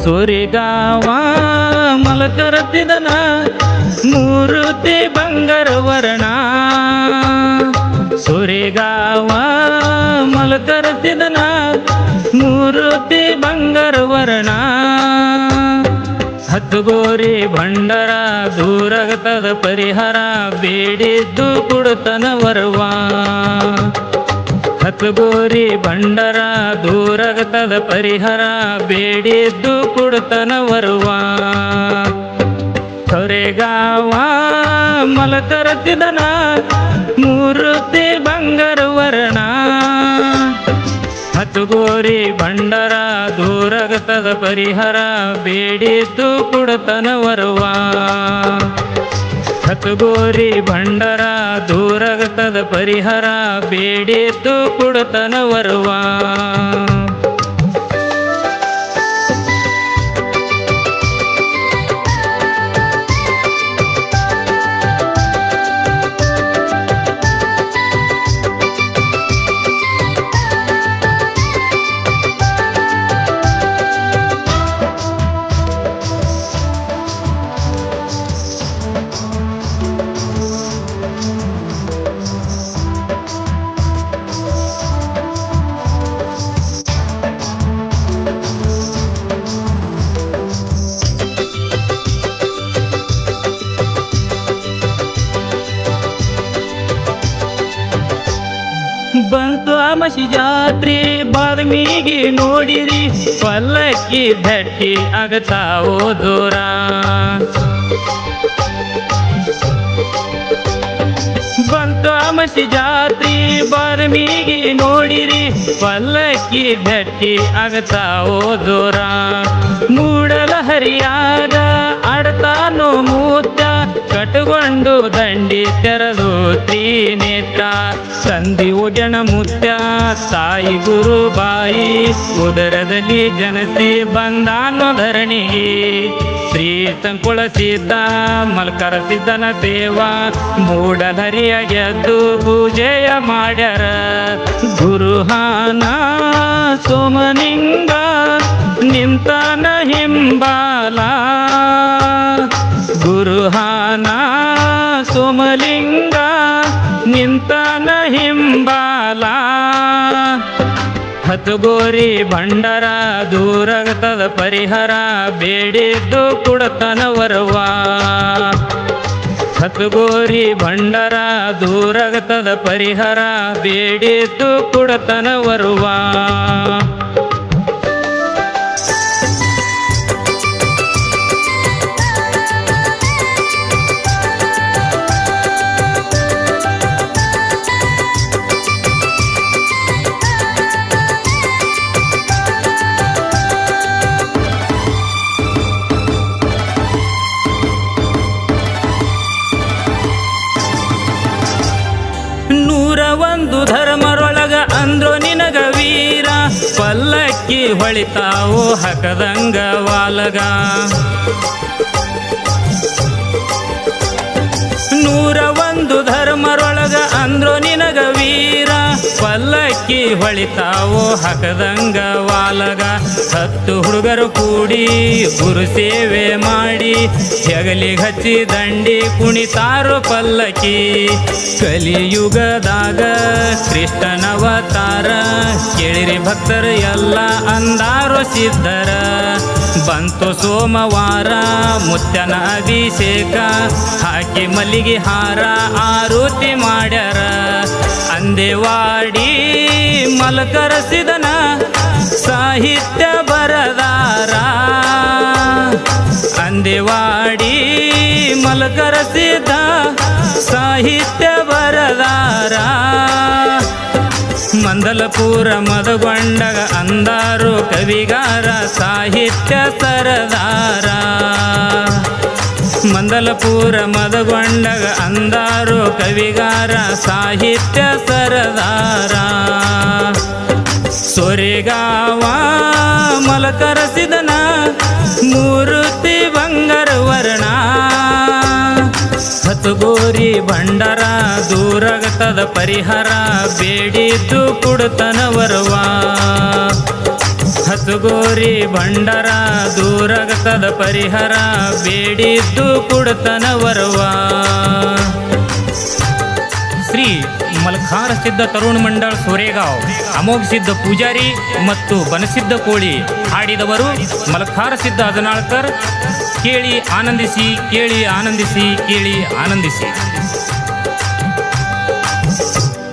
ಸೋರಿಗಾವ ಮಲಕರತಿದನ ಮೂರುತಿ ಬಂಗಾರ ವರ್ಣ ಸೋರಿಗಾವ ಮಲಕರತಿದನ ಮೂರುತಿ ಬಂಗಾರ ವರ್ಣ ಹತ್ತುಗೋರಿ ಭಂಡರ ದೂರಗತದ ಪರಿಹಾರ ಬೇಡಿದ್ದು ಕೊಡುತ್ತನ ವರವ ಹತ್ತುಗೋರಿ ಭಂಡರ ದೂರಗತದ ಪರಿಹಾರ ಬೇಡಿದ್ದು ಕೊಡುತ್ತನ ವರವ ಸೊರೆಗಾವ ಮಲಕರತಿದನ ಮೂರುತಿ ಬಂಗಾರ ವರ್ಣ ಹತ್ತುಗೋರಿ ಭಂಡರ ದೂರಗತದ ಪರಿಹಾರ ಬೇಡಿದ್ದು ಕೊಡುತ್ತನ ವರವ ಹತ್ತುಗೋರಿ ಭಂಡರ ದೂರಗತದ ಪರಿಹಾರ ಬೇಡಿದ್ದು ಕೊಡುತ್ತನ ವರವ ಬಂತು ಅಮಸಿ ಜಾತ್ರೆ ಬಾದಾಮಿಗೆ ನೋಡಿರಿ ಪಲ್ಲಕ್ಕಿ ಭೇಟಿ ಆಗತಾವೋ ದೂರ ಬಂತು ಅಮಸಿ ಜಾತ್ರೆ ಬಾದಾಮಿಗೆ ನೋಡಿರಿ ಪಲ್ಲಕ್ಕಿ ಭೇಟಿ ಆಗತಾವೋ ದೂರ ಮೂಡಲ ಹರಿಯಾದ ಆಡ್ತಾನೋ ಮೂತ್ತ ಕಟ್ಟುಕೊಂಡು ದಂಡಿ ತೆರೆದು ತ್ರಿನೇತ್ರ ಸಂಧಿ ಒಗೆಣ ಮುತ್ಯ ತಾಯಿ ಗುರು ಬಾಯಿ ಉದರದಲ್ಲಿ ಜನಸಿ ಬಂದಾನೋ ಧರಣಿಗೆ ಶ್ರೀ ಸಂಕುಳ ಸಿದ್ಧ ಮಲ್ಕರ ಸಿದ್ಧನ ದೇವ ಮೂಡಲರಿಯ ಗೆದ್ದು ಪೂಜೆಯ ಮಾಡ್ಯಾರ ಗುರುಹಾನ ಸೋಮನಿಂಗ ನಿಂತನ ಹಿಂಬಾಲ ಗುರುಹಾನ ಸೋಮಲಿಂಗ ನಿಂತನ ಹಿಂಬಾಲ ಹತ್ತುಗೋರಿ ಭಂಡರ ದೂರಗತದ ಪರಿಹಾರ ಬೇಡಿದ್ದು ಕೊಡುತ್ತನ ವರವ ಹತ್ತುಗೋರಿ ಭಂಡರ ದೂರಗತದ ಪರಿಹಾರ ಬೇಡಿದ್ದು ಕೊಡುತ್ತನ ವರವ ಒಂದು ಧರ್ಮರೊಳಗ ಅಂದ್ರೋ ನಿನಗ ವೀರ ಪಲ್ಲಕ್ಕಿ ಹೊಳಿತಾವೋ ಹಕದಂಗ ವಾಲಗ 101 ಧರ್ಮರೊಳಗ ಅಂದ್ರೋ ನಿನಗ ವೀರ ಪಲ್ಲಕ್ಕಿ ಹೊಳಿತಾವೋ ಹಕದಂಗ ವಾಲಗ 10 ಹುಡುಗರು ಕೂಡಿ ಗುರು ಸೇವೆ ಮಾಡಿ ಹೆಗಲಿಗೆ ಹಚ್ಚಿ ದಂಡಿ ಕುಣಿತಾರೋ ಪಲ್ಲಕ್ಕಿ ಕಲಿಯುಗದಾಗ ಕೃಷ್ಣನವತಾರ ಕೇಳಿರಿ ಭಕ್ತರು ಎಲ್ಲ ಅಂದಾರೋ ಸಿದ್ಧರ ಬಂತು ಸೋಮವಾರ ಮುತ್ಯನ ಅಭಿಷೇಕ ಹಾಕಿ ಮಲ್ಲಿಗೆ ಹಾರ ಆರತಿ ಮಾಡ್ಯಾರ ಅಂದೇವಾಡಿ ಮಲಕರಸಿದನ ಸಾಹಿತ್ಯ ಬರದಾರ ಅಂದೇವಾಡಿ ಮಲಕರಸಿದ ಸಾಹಿತ್ಯ ಬರದಾರ ಮಂದಲಪುರ ಮದಗೊಂಡಗ ಅಂದಾರು ಕವಿಗಾರ ಸಾಹಿತ್ಯ ಸರದಾರ ಮಂದಲಪುರ ಮದಗೊಂಡಗ ಅಂದಾರು ಕವಿಗಾರ ಸಾಹಿತ್ಯ ಸರದಾರ ಸೊರೆಗಾವ ಮಲಕರಸಿದನ ಮೂರುತಿ ಬಂಗಾರ ವರ್ಣ ಹತ್ತುಗೋರಿ ಭಂಡಾರ ದೂರಗತದ ಪರಿಹಾರ ಬೇಡಿದ್ದು ಕೊಡುತ್ತನ ವರವ ಬಸುಗೋರಿ ಭಂಡರ ದೂರಗತದ ಪರಿಹರ ಬೇಡಿದ್ದು ಕೊಡುತ್ತನ ವರವ. ಶ್ರೀ ಮಲ್ಖಾರ ಸಿದ್ಧ ತರುಣ್ ಮಂಡಳ ಸೋರೆಗಾಂವ್, ಅಮೋಘ ಸಿದ್ಧ ಪೂಜಾರಿ ಮತ್ತು ಬನಸಿದ್ಧ ಕೋಳಿ. ಹಾಡಿದವರು ಮಲ್ಖಾರ ಸಿದ್ಧ ಅಜನಾಳ್ಕರ್. ಕೇಳಿ ಆನಂದಿಸಿ, ಕೇಳಿ ಆನಂದಿಸಿ, ಕೇಳಿ ಆನಂದಿಸಿ.